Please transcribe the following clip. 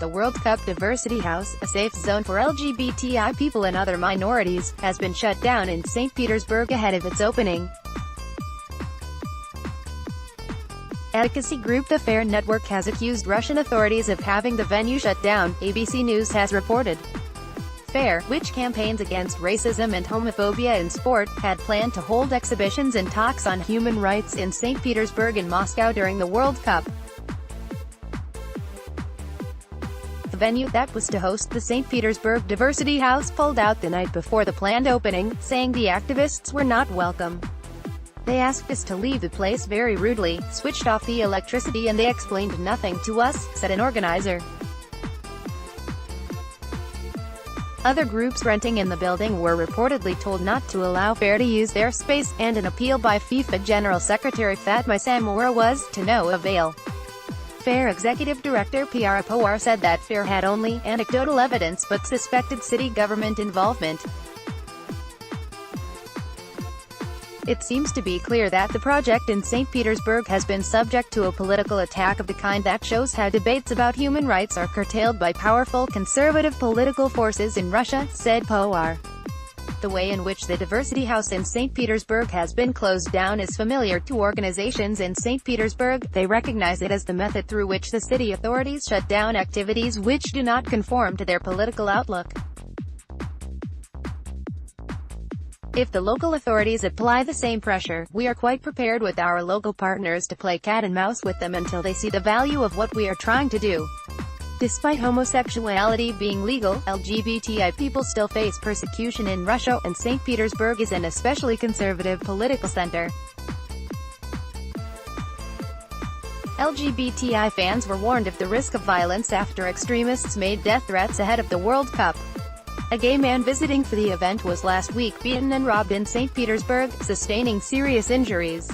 the World Cup Diversity House, a safe zone for LGBTI people and other minorities, has been shut down in St. Petersburg ahead of its opening. Advocacy group The Fair Network has accused Russian authorities of having the venue shut down, ABC News has reported. Fair, which campaigns against racism and homophobia in sport, had planned to hold exhibitions and talks on human rights in St. Petersburg and Moscow during the World Cup. The venue that was to host the St. Petersburg Diversity House pulled out the night before the planned opening, saying the activists were not welcome. "They asked us to leave the place very rudely, switched off the electricity and they explained nothing to us," said an organizer. Other groups renting in the building were reportedly told not to allow Fair to use their space, and an appeal by FIFA General Secretary Fatma Samoura was, to no avail. Fair Executive Director Piara Powar said that Fair had only anecdotal evidence but suspected city government involvement. "It seems to be clear that the project in St. Petersburg has been subject to a political attack of the kind that shows how debates about human rights are curtailed by powerful conservative political forces in Russia," said Powar. The way in which the Diversity House in St. Petersburg has been closed down is familiar to organizations in St. Petersburg. They recognize it as the method through which the city authorities shut down activities which do not conform to their political outlook. If the local authorities apply the same pressure, we are quite prepared with our local partners to play cat and mouse with them until they see the value of what we are trying to do. Despite homosexuality being legal, LGBTI people still face persecution in Russia, and St. Petersburg is an especially conservative political center. LGBTI fans were warned of the risk of violence after extremists made death threats ahead of the World Cup. A gay man visiting for the event was last week beaten and robbed in St. Petersburg, sustaining serious injuries.